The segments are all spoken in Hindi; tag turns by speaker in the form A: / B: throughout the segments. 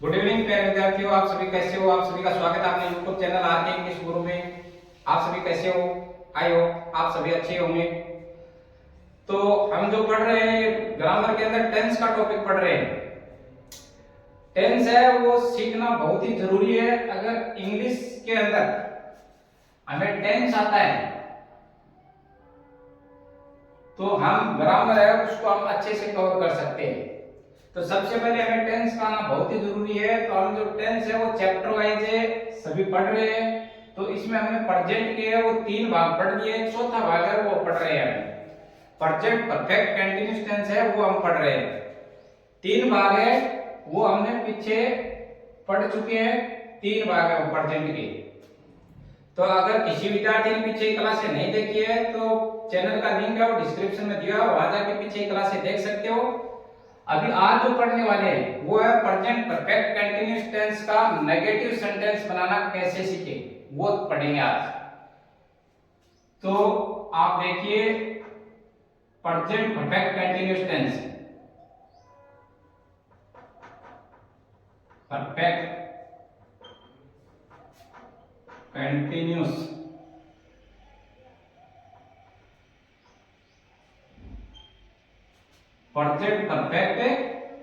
A: गुड इवनिंग प्यारे विद्यार्थियों, आप सभी कैसे हो। आप सभी का स्वागत है अपने यूट्यूब चैनल आरके इंग्लिश गुरु में। आप सभी कैसे हो, आई हो आप सभी अच्छे होंगे। तो हम जो पढ़ रहे हैं ग्रामर के अंदर टेंस का टॉपिक पढ़ रहे हैं। टेंस है वो सीखना बहुत ही जरूरी है। अगर इंग्लिश के अंदर हमें टेंस आता है तो हम ग्रामर है उसको हम अच्छे से कवर कर सकते हैं। तो सबसे पहले हमें टेंस का आना बहुत ही जरूरी है। तो हम जो टेंस है वो चैप्टर वाइज है, सभी पढ़ रहे हैं। तो इसमें हमने प्रेजेंट के है वो 3 भाग पढ़ लिए, चौथा भाग है वो पढ़ रहे हैं। प्रेजेंट परफेक्ट कंटीन्यूअस टेंस है वो हम पढ़ रहे हैं। 3 भाग है वो हमने पीछे पढ़ चुके हैं। 3 भाग है वो प्रेजेंट के। तो अगर किसी विद्यार्थी ने पीछे क्लासें नहीं देखी है तो चैनल का लिंक है वो डिस्क्रिप्शन में दिया है, वहां जाके पीछे क्लासें देख सकते हो। अभी आज जो पढ़ने वाले हैं वो है प्रेजेंट परफेक्ट कंटीन्यूअस टेंस का नेगेटिव सेंटेंस बनाना कैसे सीखे वो पढ़ेंगे आज। तो आप देखिए present perfect continuous tense, perfect continuous present perfect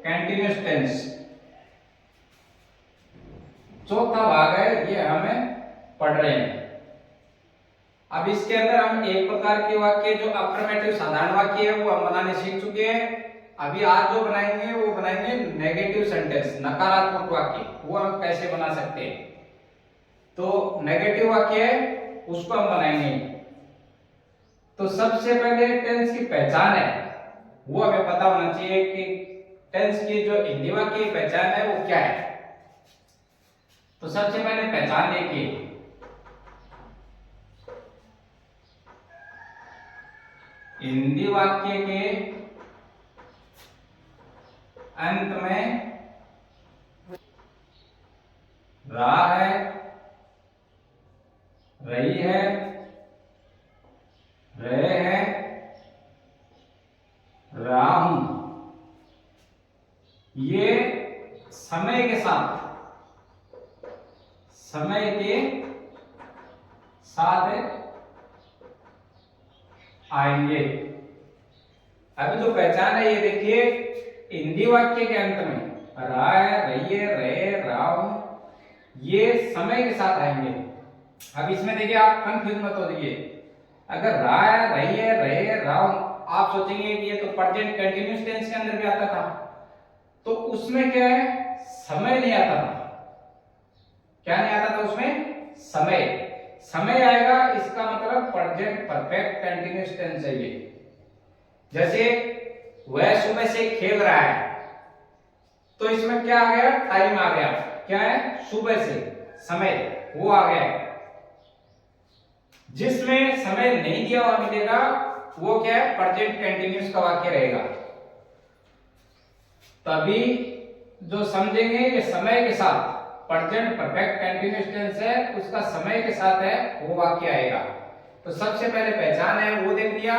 A: continuous tense चौथा भाग है, ये हमें पढ़ रहे हैं। अब इसके अंदर हम एक प्रकार के वाक्य जो अफर्मेटिव साधारण वाक्य है वो हम बनाने सीख चुके हैं। अभी आज जो बनाएंगे वो बनाएंगे नेगेटिव सेंटेंस, नकारात्मक वाक्य, वो हम कैसे बना सकते हैं। तो नेगेटिव वाक्य है उसको हम बनाएंगे। तो सबसे पहले टेंस की पहचान है वो हमें पता होना चाहिए कि टेंस की जो हिंदी वाक्य की पहचान है वो क्या है। तो सबसे पहले पहचान देखिए, हिंदी वाक्य के अंत में रहा है, रही है, रहे हैं, रहा हूं, ये समय के साथ आएंगे। अभी जो पहचान है ये देखिए, हिंदी वाक्य के अंत में रहा है, रही है, रहे, रहा हूं, ये समय के साथ आएंगे। अब इसमें देखिए आप कंफ्यूज मत हो जाइए। अगर रहा है, रही है, रहे, रहा हूं, आप सोचेंगे कि ये तो प्रेजेंट कंटीन्यूअस टेंस के अंदर भी आता था। तो उसमें क्या है, समय नहीं आता था। क्या नहीं आता था उसमें, समय आएगा। इसका मतलब प्रेजेंट परफेक्ट कंटीन्यूअस टेंस है ये। जैसे वह सुबह से खेल रहा है, तो इसमें क्या आ गया, टाइम आ गया। क्या है, सुबह से, समय वो आ गया। जिसमें समय नहीं दिया हुआ मिलेगा वो क्या है, प्रेजेंट कंटीन्यूअस का वाक्य रहेगा। तभी जो समझेंगे कि समय के साथ प्रेजेंट परफेक्ट कंटीन्यूअस टेंस है उसका समय के साथ है वो वाक्य आएगा। तो सबसे पहले पहचान है वो देख लिया।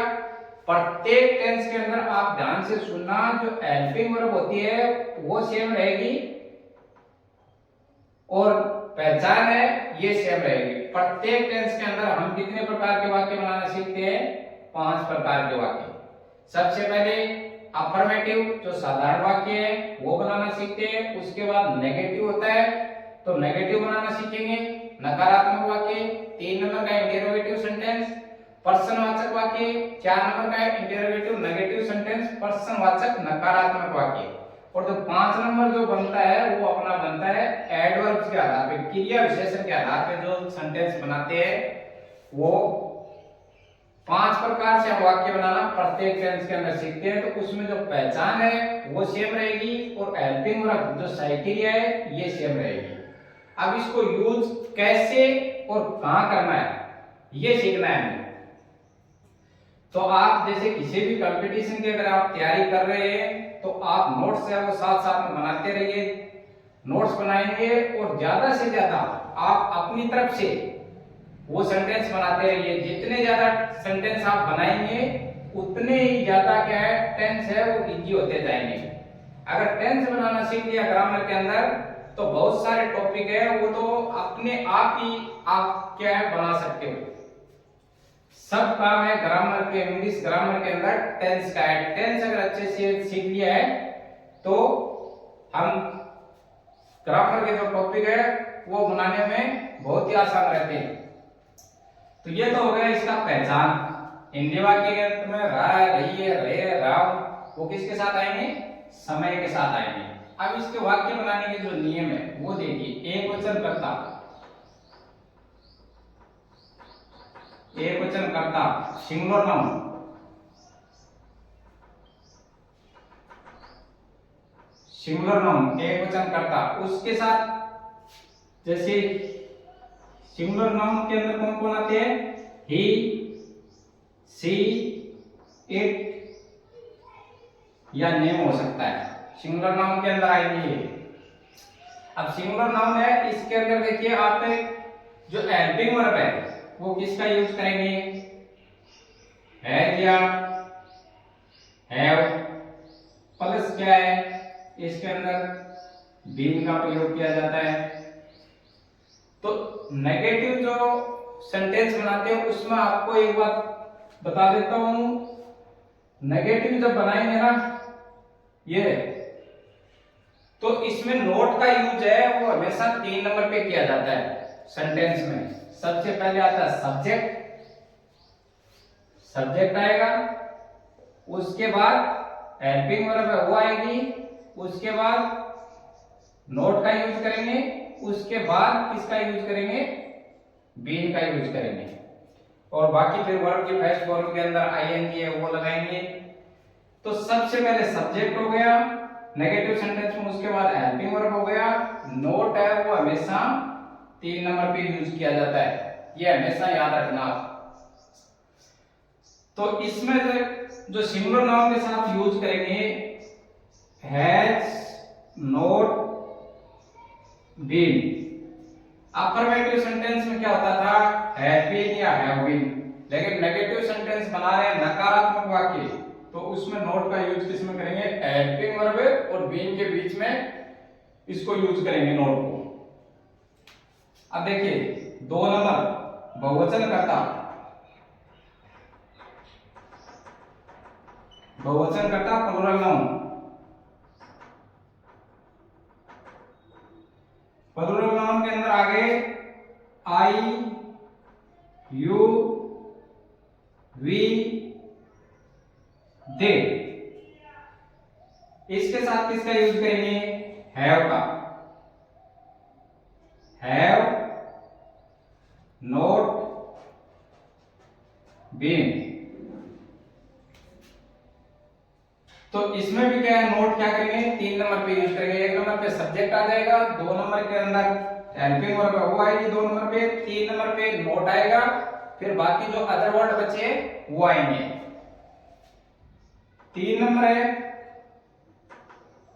A: प्रत्येक टेंस के अंदर आप ध्यान से सुनना, जो हेल्पिंग वर्ब होती है वो सेम रहेगी और पहचान है ये सेम रहेगी। प्रत्येक टेंस के अंदर हम कितने प्रकार के वाक्य बनाना सीखते हैं, 5 प्रकार के वाक्य। सबसे पहले अफर्मेटिव जो साधारण वाक्य है वो बनाना सीखते हैं। उसके बाद नेगेटिव होता है तो नेगेटिव बनाना सीखेंगे। नकारात्मक वाक्य 3 नंबर का इंटरोगेटिव सेंटेंस, प्रश्नवाचक वाक्य 4 नंबर का इंटरोगेटिव नेगेटिव सेंटेंस, प्रश्नवाचक नकारात्मक वाक्य। और जो 5 नंबर जो बनता है वो अपना बनता है एडवर्ब्स के आधार पे, क्रिया विशेषण के आधार पे जो सेंटेंस बनाते हैं वो 5 प्रकार से हम वाक्य बनाना प्रत्येक टेंस के अंदर सीखते हैं। तो उसमें जो पहचान है वो सेम रहेगी और हेल्पिंग वर्ब जो साइकिल है ये सेम रहेगी। अब इसको यूज कैसे और कहां करना है ये सीखना है हमें। तो आप जैसे किसी भी कंपटीशन की अगर आप तैयारी कर रहे हैं तो आप नोट्स है वो साथ साथ में बनाते रहिए। नोट्स बनाएंगे और ज्यादा से ज्यादा आप अपनी तरफ से वो सेंटेंस बनाते रहिए। जितने ज्यादा सेंटेंस आप बनाएंगे उतने ही ज्यादा क्या है टेंस है वो इजी होते जाएंगे। अगर टेंस बनाना सीख लिया ग्रामर के अंदर तो बहुत सारे टॉपिक है वो तो अपने आप ही आप क्या है बना सकते हो। सब काम है ग्रामर के, इंग्लिश ग्रामर के अंदर टेंस का है। टेंस अगर अच्छे से सीख लिया है तो हम ग्रामर के जो टॉपिक है वो बनाने में बहुत ही आसान रहते हैं। तो ये तो हो गया इसका पहचान। हिंदी वाक्य के अंत में रहा, रही है, रहे, राव वो किसके साथ आएंगे? समय के साथ आएंगे। अब इसके वाक्य बनाने के जो नियम है वो देखिए। एक वचन कर्ता, एक वचन कर्ता सिंगुलर नाउन, सिंगुलर नाउन एक वचन कर्ता, उसके साथ जैसे सिंगुलर नाउन के अंदर कौन कौन आते हैं? ही, सी, इट या नेम हो सकता है, सिंगुलर नाउन के अंदर आएंगे। अब सिंगुलर नाउन है, इसके अंदर देखिए आप जो हेल्पिंग वर्ब है वो किसका यूज करेंगे? हैज या हैव, प्लस क्या है इसके अंदर बीन का प्रयोग किया जाता है। तो नेगेटिव जो सेंटेंस बनाते हैं उसमें आपको एक बात बता देता हूं, नेगेटिव जब बनाएंगे ना ये, तो इसमें नोट का यूज है वो हमेशा 3 नंबर पे किया जाता है सेंटेंस में। सबसे पहले आता है सब्जेक्ट, सब्जेक्ट आएगा, उसके बाद हेल्पिंग वर्ब है वो आएगी, उसके बाद नोट का यूज करेंगे, उसके बाद किसका यूज करेंगे? बीन का यूज करेंगे, और बाकी फिर वर्ब की फर्स्ट फॉर्म के अंदर आईएनजी है वो लगाएंगे। तो सबसे पहले सब्जेक्ट हो गया नेगेटिव सेंटेंस में, उसके बाद हेल्पिंग वर्ब हो गया, नोट है वो हमेशा 3 नंबर पे यूज किया जाता है, ये हमेशा याद रखना आप। तो इसमें जो सिंगुलर नाउन के साथ यूज करेंगे has, not, been. Affirmative sentence में क्या होता था? हैव बीन या हैव बीन। लेकिन नेगेटिव सेंटेंस बना रहे हैं नकारात्मक वाक्य, तो उसमें नोट का यूज किसमें करेंगे? हेल्पिंग वर्ब और बीन के बीच में इसको यूज करेंगे नोट को। अब देखिए 2 नंबर बहुवचन कर्ता, बहुवचन कर्ता प्लूरल नाउन, प्लूरल नाउन के अंदर आगे आई, यू, वी, दे, इसके साथ किसका यूज करेंगे? हैव का। Have, not, been. तो इसमें भी क्या है? नोट क्या करेंगे? 3 नंबर पे यूज करेंगे। 1 नंबर पे सब्जेक्ट आ जाएगा, 2 नंबर के अंदर हेल्पिंग वर्ब वो आएगी 2 नंबर पे, 3 नंबर पे नोट आएगा, फिर बाकी जो अदर वर्ड बचे वो आएंगे। 3 नंबर है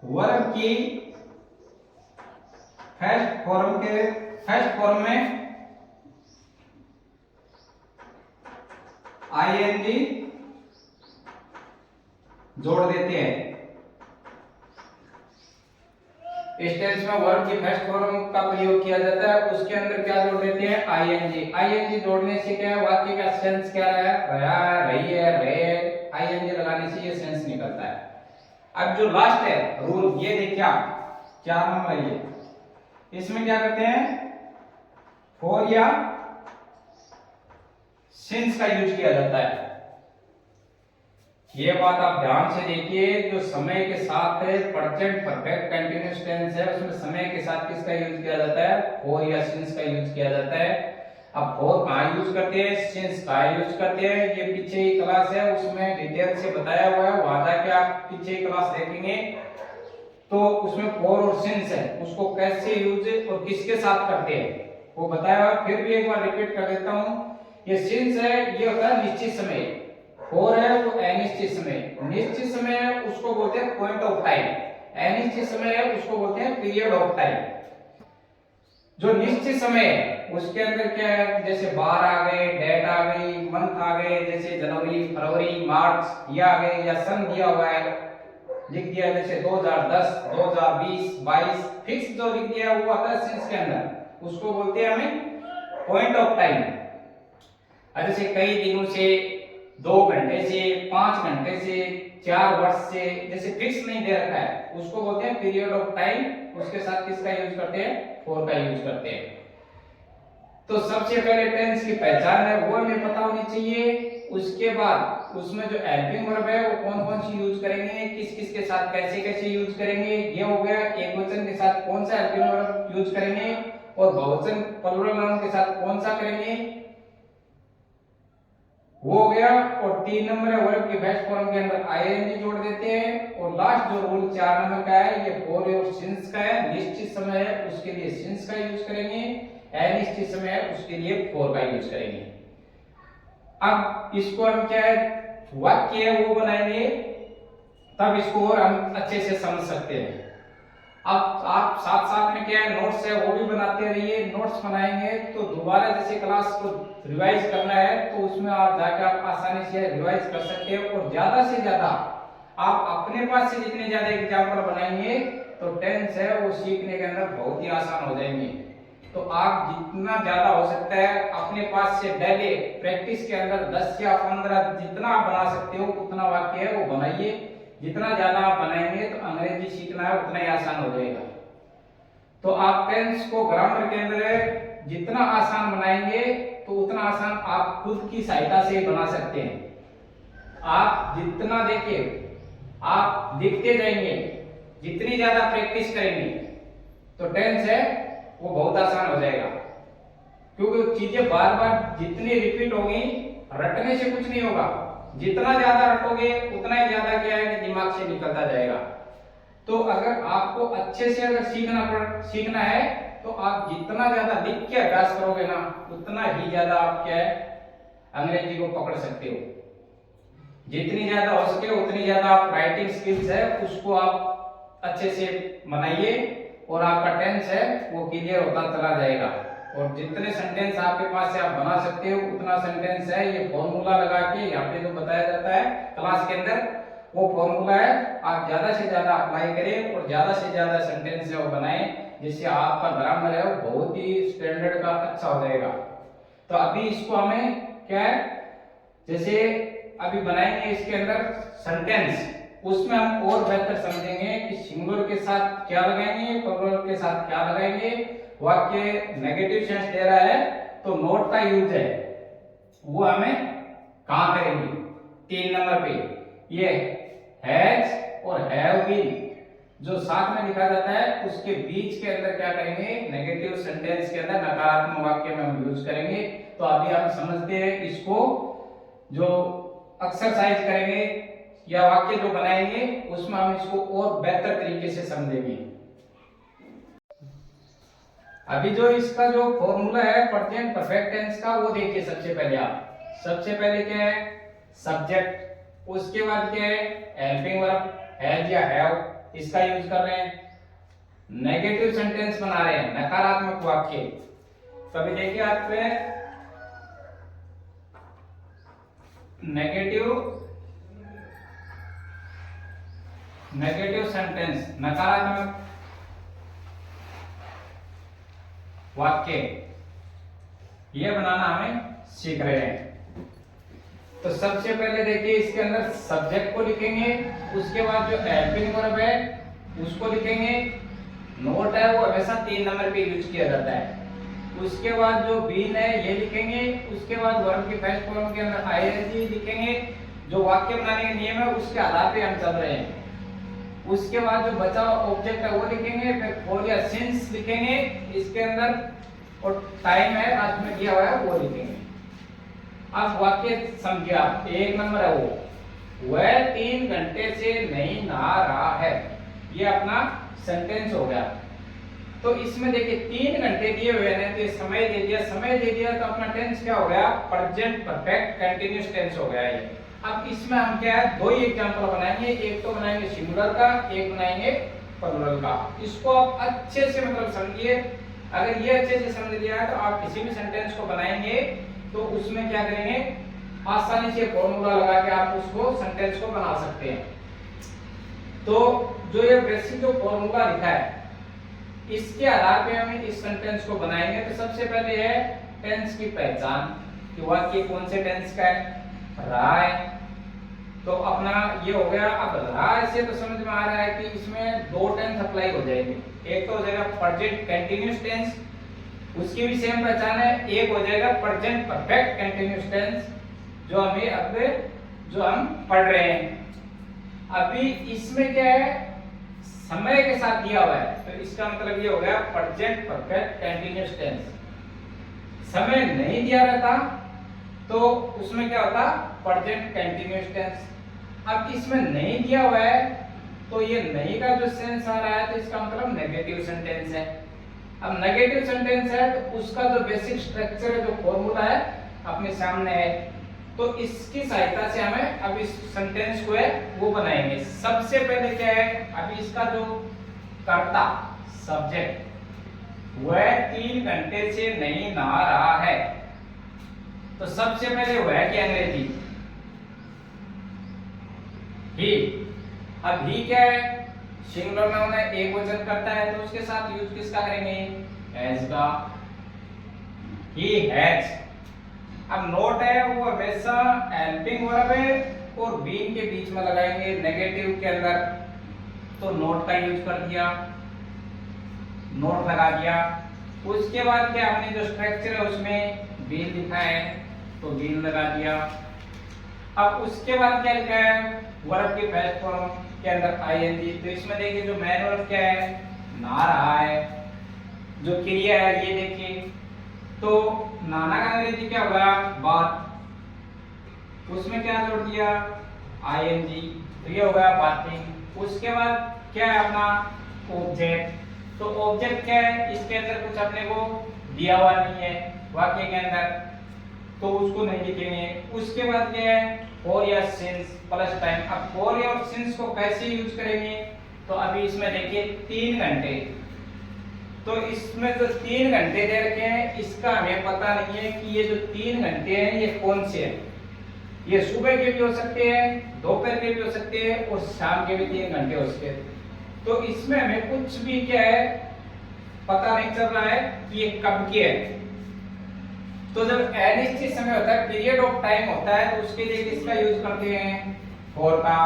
A: वर्ब की फर्स्ट फॉर्म के, फर्स्ट फॉर्म में आईएनजी जोड़ देते हैं। इस टेंस में वर्ब की फर्स्ट फॉर्म का प्रयोग किया जाता है, उसके अंदर क्या जोड़ देते हैं? आईएनजी। आईएनजी जोड़ने से क्या है? वाक्य का सेंस क्या रहा है? रहा, रही है, रहे, आईएनजी लगाने से ये सेंस निकलता है। अब जो लास्ट है रूल, ये देखिए आप 4 नंबर ये, इसमें क्या करते हैं? फॉर या सिंस का यूज किया जाता है। ये बात आप ध्यान से देखिए, जो समय के साथ है प्रेजेंट परफेक्ट कंटीन्यूअस टेंस है उसमें समय के साथ किसका यूज किया जाता है? फॉर या सिंस का यूज किया जाता है। अब फॉर कहाँ यूज करते हैं, सिंस कहाँ यूज करते हैं, ये पीछे ही क्लास है उसमें डिटेल से बताया हुआ है, वहां जाके आप पीछे ही क्लास देखेंगे तो उसमें फॉर और सिंस है उसको कैसे यूज और किसके साथ करते हैं वो बताया हुआ। फिर भी एक बार रिपीट कर देता हूँ, ये सिंस है ये होता है निश्चित समय, फॉर है वो अनिश्चित समय, निश्चित समय है उसको बोलते हैं पॉइंट ऑफ टाइम, अनिश्चित समय है उसको बोलते हैं पीरियड ऑफ टाइम। जो निश्चित समय है उसके अंदर क्या है, जैसे बार आ गए, डेट आ गई, मंथ आ गए, जैसे जनवरी, फरवरी, मार्च ये आ गए, या सन दिया हुआ है लिख दिया, जैसे 2010, 2020, 22 फिक्स जो लिख दिया वो आता है सेंस के अंदर, उसको बोलते हैं हमें पॉइंट ऑफ टाइम। जैसे कई दिनों से, 2 घंटे से, 5 घंटे से, 4 वर्ष से, जैसे फिक्स नहीं दे रखा है उसको बोलते हैं पीरियड ऑफ टाइम। उसके साथ किसका यूज करते हैं, फॉर का यूज करते हैं। तो सबसे पहले टेंस की पहचान है वो हमें पता होनी चाहिए। उसके बाद उसमें जो हेल्पिंग वर्ब है वो कौन कौन सी यूज करेंगे, किस किस के साथ कैसे कैसे यूज करेंगे, ये हो गया। एक वचन के साथ कौन सा हेल्पिंग वर्ब यूज करेंगे, और बहुवचन प्लूरल नाउन के साथ कौन सा करेंगे, वो हो गया। और 3 नंबर है वर्ब की बेस्ट फॉर्म के अंदर आईएनजी जोड़ देते हैं। और लास्ट जो रूल 4 नंबर का है ये फॉर और सिंस का है। निश्चित समय है उसके लिए सिंस का यूज करेंगे, अनिश्चित समय है उसके लिए फॉर का यूज करेंगे। अब इसको हम क्या है, वाक्य है वो बनाएंगे, तब इसको और हम अच्छे से समझ सकते हैं। अब आप साथ साथ में क्या है, नोट्स है वो भी बनाते रहिए। नोट्स बनाएंगे तो दोबारा जैसे क्लास को रिवाइज करना है तो उसमें आप जाकर आप आसानी से रिवाइज कर सकते हैं। और ज्यादा से ज्यादा आप अपने पास से जितने ज्यादा एग्जाम्पल बनाएंगे तो टेंस है वो सीखने के अंदर बहुत ही आसान हो जाएंगे। तो आप जितना ज्यादा हो सकता है अपने पास से डेली प्रैक्टिस के अंदर 10 या 15 जितना आप बना सकते हो उतना वाक्य है वो बनाइए। जितना ज्यादा आप बनाएंगे तो अंग्रेजी सीखना है उतना ही आसान हो जाएगा। तो आप टेंस को ग्रामर के अंदर जितना आसान बनाएंगे तो उतना आसान आप खुद की सहायता से बना सकते हैं। आप जितना देखिए, आप लिखते जाएंगे, जितनी ज्यादा प्रैक्टिस करेंगे तो टेंस है वो बहुत आसान हो जाएगा। क्योंकि चीजें बार बार जितनी रिपीट होगी, रटने से कुछ नहीं होगा। जितना ज्यादा रटोगे उतना ही ज्यादा क्या है कि दिमाग से निकलता जाएगा। तो अगर आपको अच्छे से अगर सीखना है तो आप जितना ज्यादा लिख के अभ्यास करोगे ना उतना ही ज्यादा आप क्या है अंग्रेजी को पकड़ सकते हो। जितनी ज्यादा हो सके उतनी ज्यादा आप राइटिंग स्किल्स है उसको आप अच्छे से बनाइए और आपका टेंस है वो क्लियर होता चला जाएगा। और जितने सेंटेंस आपके पास से आप बना सकते हो उतना सेंटेंस है ये फॉर्मूला लगा के यहाँ पे जो बताया जाता है क्लास के अंदर वो फॉर्मूला है, आप ज्यादा से ज्यादा अप्लाई करें और ज्यादा से ज्यादा सेंटेंस है वो बनाएं, जिससे आपका ग्रामर है वो बहुत ही स्टैंडर्ड का अच्छा हो जाएगा। तो अभी इसको हमें क्या है, जैसे अभी बनाएंगे इसके अंदर सेंटेंस, उसमें हम और बेहतर समझेंगे कि सिंगुलर के साथ क्या लगाएंगे, प्लूरल के साथ क्या लगाएंगे। वाक्य नेगेटिव सेंस दे रहा है तो नोट का यूज है वो हमें कहां करेंगे, 3 नंबर पे ये हैज और हैव बीन जो साथ में लिखा जाता है उसके बीच के अंदर क्या करेंगे, नेगेटिव सेंटेंस के अंदर नकारात्मक वाक्य में हम यूज करेंगे। तो अभी हम समझते हैं इसको, जो एक्सरसाइज करेंगे या वाक्य जो बनाएंगे उसमें हम इसको और बेहतर तरीके से समझेंगे। अभी जो इसका जो फॉर्मूला है प्रेजेंट परफेक्ट टेंस का वो देखिए। सबसे पहले आप सबसे पहले क्या है, सब्जेक्ट, उसके बाद क्या है हेल्पिंग वर्ब हैज या हैव, इसका यूज कर रहे हैं। नेगेटिव सेंटेंस बना रहे हैं, नकारात्मक वाक्य। कभी देखिए आप नेगेटिव सेंटेंस, नकारात्मक वाक्य, ये बनाना हमें सीख रहे हैं। तो सबसे पहले देखिए इसके अंदर सब्जेक्ट को लिखेंगे, उसके बाद जो हेल्पिंग वर्ब है उसको लिखेंगे। नोट है वो हमेशा 3 नंबर पे यूज किया जाता है। उसके बाद जो बीन है ये लिखेंगे। उसके बाद वर्ब की फर्स्ट फॉर्म के अंदर आईएनजी लिखेंगे। जो वाक्य बनाने के नियम है उसके आधार पे हम चल रहे हैं। उसके बाद जो बचा ऑब्जेक्ट है वो लिखेंगे, फिर फॉर या सिंस लिखेंगे इसके अंदर, और टाइम है लास्ट में दिया हुआ है वो लिखेंगे। अब वाक्य समझिए आप, 1 नंबर है वह 3 घंटे से नहीं नहा रहा है, ये अपना सेंटेंस हो गया। तो इसमें देखिए 3 घंटे दिए हुए हैं तो ये समय दे दिया तो अपना टेंस क्या हो गया, प्रेजेंट परफेक्ट कंटीन्यूअस टेंस हो गया ये। अब इसमें हम क्या है 2 ही एग्जांपल बनाएंगे, एक तो बनाएंगे सिंगुलर का, एक बनाएंगे प्लूरल का। इसको आप अच्छे से मतलब समझिए, अगर ये अच्छे से समझ लिया है तो आप किसी भी सेंटेंस को बनाएंगे तो उसमें क्या करेंगे, आसानी से फॉर्मूला लगा के आप उसको सेंटेंस को बना सकते हैं। तो जो ये बेसिक जो फॉर्मूला लिखा है इसके आधार पे हम इस सेंटेंस को बनाएंगे। तो सबसे पहले है टेंस की पहचान कि वाक्य कौन से टेंस का है, रहा है। तो अपना ये हो गया। अब रहा से तो समझ में आ रहा है कि इसमें दो टेंस अप्लाई हो जाएंगे। एक तो हो जाएगा प्रेजेंट कंटीन्यूअस टेंस, उसकी भी सेम पहचान है। एक हो जाएगा प्रेजेंट परफेक्ट कंटीन्यूअस टेंस जो हमें अब जो हम पढ़ रहे हैं। अभी इसमें क्या है, समय के साथ दिया हुआ है, तो इसका मतलब ये हो गया प्रेजेंट परफेक्ट कंटीन्यूअस टेंस। समय नहीं दिया रहता तो उसमें क्या होता, प्रेजेंट कंटीन्यूअस टेंस। अब इसमें नहीं दिया हुआ है तो ये नहीं का जो सेंस आ रहा है तो इसका मतलब नेगेटिव सेंटेंस है। अब नेगेटिव सेंटेंस है तो उसका जो बेसिक स्ट्रक्चर है, जो फॉर्मूला है अपने सामने है। तो इसकी सहायता से हमें अब इस सेंटेंस को है वो बनाएंगे। सबसे पहले क्या है, अभी इसका जो कर्ता सब्जेक्ट वह 3 घंटे से नहीं नहा रहा है। तो सबसे पहले वह की अंग्रेजी ही। अब ही क्या है, सिंगुलर नाउन है, एक वचन करता है तो उसके साथ यूज किसका करेंगे, हैज का, ही हैज। अब नोट है वो हमेशा हेल्पिंग वर्ब है और बीन के बीच में लगाएंगे नेगेटिव के अंदर। तो नोट का यूज कर दिया, नोट लगा दिया। उसके बाद क्या, हमने जो स्ट्रक्चर है उसमें बीन लिखा है तो बीन लगा दिया। अब उसके बाद क्या लिखा है, वर्ब की फर्स्ट फॉर्म के अंदर आईएनजी। तो इसमें देखिए जो मेन वर्ब क्या है, नहा रहा है। जो क्रिया है ये देखिए, तो नाना का अंग्रेजी क्या होगा, बात। उसमें क्या जोड़ दिया, आईएनजी, तो ये होगा बाथिंग। उसके बाद क्या है अपना ऑब्जेक्ट। तो ऑब्जेक्ट क्या है, इसके अंदर कुछ अपने को दिया हुआ नहीं है वाक्य के अंदर, तो उसको नहीं लिखेंगे। उसके बाद क्या है, फॉर या सिंस प्लस टाइम। अब फॉर या सिंस को कैसे यूज करेंगे, तो अभी इसमें देखिए 3 घंटे। तो इसमें जो 3 घंटे दे रखे हैं इसका हमें पता नहीं है कि ये जो 3 घंटे हैं ये कौन से हैं। ये सुबह के भी हो सकते हैं, दोपहर के भी हो सकते हैं और शाम के भी 3 घंटे हो सकते हैं। तो इसमें हमें कुछ भी क्या है पता नहीं चल रहा है कि ये कब के है। तो जब अनिश्चित समय होता है, पीरियड ऑफ टाइम होता है, तो उसके लिए किसका यूज करते हैं, फॉर का।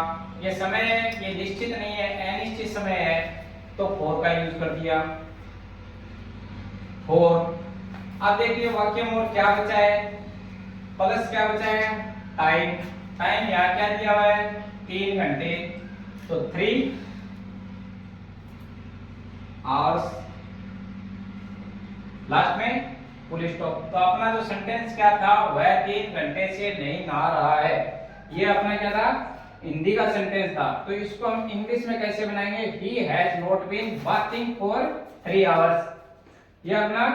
A: ये समय है, ये निश्चित नहीं है, अनिश्चित समय है, तो फॉर का यूज कर दिया, फॉर। अब देखिए वाक्य में और क्या बचा है, प्लस क्या बचा है, टाइम। टाइम यहाँ क्या दिया हुआ है, 3 घंटे, तो 3 आवर्स, लास्ट में फुल स्टॉप। तो अपना जो सेंटेंस क्या था, वह 3 घंटे से नहीं नहा रहा है। ये अपना क्या था, हिंदी का सेंटेंस था। तो इसको हम इंग्लिश में कैसे बनाएंगे, he has not been bathing for 3 hours. ये अपना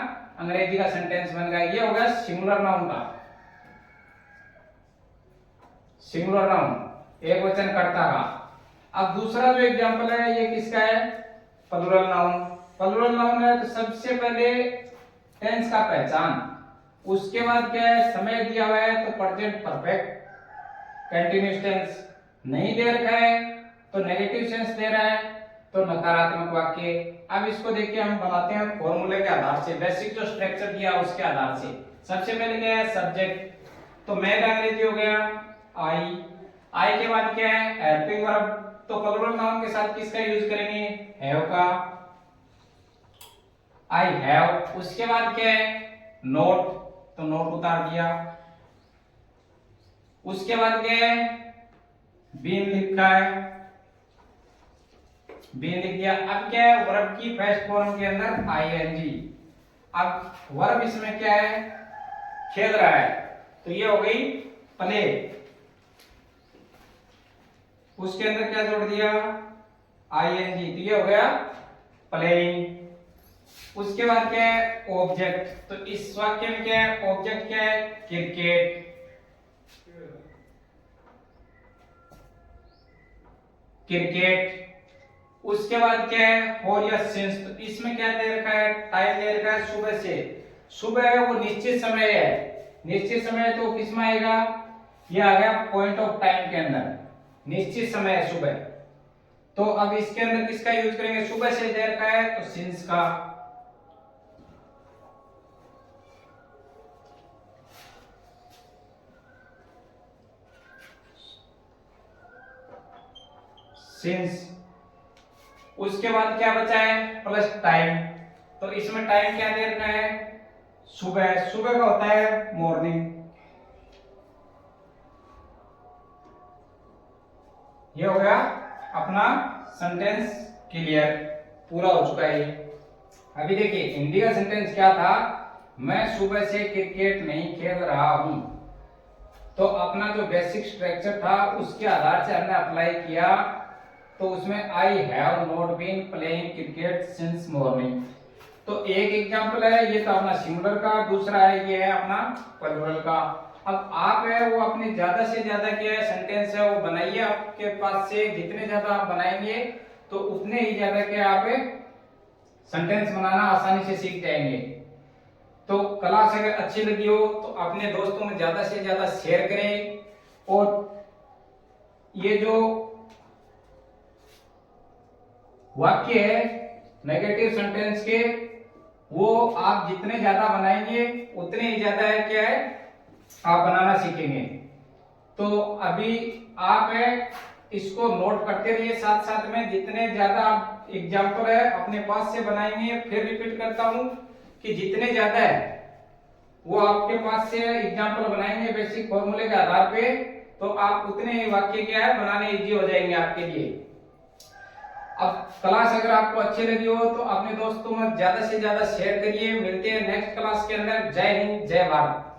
A: अंग्रेजी का सेंटेंस बन गया। ये होगा सिंगुलर नाउन का, सिंगुलर नाउन एक वचन कर्ता का। अब दूसरा जो एग्जांपल है ये किसका है, प्लूरल नाउन। प्लूरल नाउन है तो सबसे पहले टेंस का पहचान, उसके बाद क्या है, समय दिया हुआ है तो प्रेजेंट परफेक्ट कंटीन्यूअस टेंस। नहीं दे रखा है तो नेगेटिव सेंस दे रहा है तो नकारात्मक वाक्य। अब इसको देखिए हम बनाते हैं फॉर्मूले के आधार से, बेसिक जो स्ट्रक्चर दिया उसके आधार से। सबसे पहले क्या है, सब्जेक्ट। तो मैं का अंग्रेजी हो गया आई। आई के बाद क्या है, हेल्पिंग वर्ब। तो प्लूरल नाउन के साथ किसका यूज करेंगे, हैव का, आई हैव। उसके बाद क्या है, नोट, तो नोट उतार दिया। उसके बाद क्या है, बीन लिखा है, बीन लिख दिया। अब क्या है, वर्ब की फर्स्ट फॉर्म के अंदर आईएनजी। अब वर्ब इसमें क्या है, खेल रहा है, तो ये हो गई प्ले। उसके अंदर क्या जोड़ दिया, आईएनजी, तो ये हो गया प्लेइंग। उसके बाद क्या है, ऑब्जेक्ट। तो इस वाक्य में क्या है, ऑब्जेक्ट क्या है, क्रिकेट। क्रिकेट। उसके बाद क्या है फॉर या सिंस, तो इसमें क्या दे रखा है, टाइम दे रखा है सुबह से। सुबह है वो निश्चित समय है, निश्चित समय तो किसमें आएगा, ये आ गया पॉइंट ऑफ टाइम के अंदर, निश्चित समय है सुबह। तो अब इसके अंदर किसका यूज करेंगे, सुबह से दे रखा है तो सिंस का। सिंस। उसके बाद क्या बचा है प्लस टाइम, तो इसमें टाइम क्या दे रखा है, सुबह, सुबह का होता है मॉर्निंग। ये हो गया अपना सेंटेंस क्लियर, पूरा हो चुका है ये। अभी देखिए हिंदी का सेंटेंस क्या था, मैं सुबह से क्रिकेट नहीं खेल रहा हूं। तो अपना जो बेसिक स्ट्रक्चर था उसके आधार से हमने अप्लाई किया, तो उसमें I have not been playing cricket since morning. तो एक एग्जांपल है ये तो अपना सिंगुलर का, दूसरा है ये है अपना प्लूरल का। अब आप है वो अपने ज्यादा से ज्यादा क्या है सेंटेंस है वो बनाइए, आपके पास से जितने ज्यादा आप बनाएंगे तो उतने ही ज्यादा क्या आप सेंटेंस बनाना आसानी से सीख जाएंगे। तो क्लास अगर अच्छी लगी हो तो अपने दोस्तों में ज्यादा से ज्यादा शेयर करें, और ये जो वाक्य है नेगेटिव सेंटेंस के वो आप जितने ज्यादा बनाएंगे उतने ही ज्यादा है क्या है आप बनाना सीखेंगे। तो अभी आप है इसको नोट करते रहिए, साथ साथ में जितने ज्यादा आप एग्जाम्पल है अपने पास से बनाएंगे, फिर रिपीट करता हूं कि जितने ज्यादा है वो आपके पास से एग्जाम्पल बनाएंगे बेसिक फॉर्मूले के आधार पे, तो आप उतने ही वाक्य क्या है बनाने इजी हो जाएंगे आपके लिए। अब क्लास अगर आपको अच्छी लगी हो तो अपने दोस्तों में ज्यादा से ज्यादा शेयर करिए। मिलते हैं नेक्स्ट क्लास के अंदर। जय हिंद, जय भारत।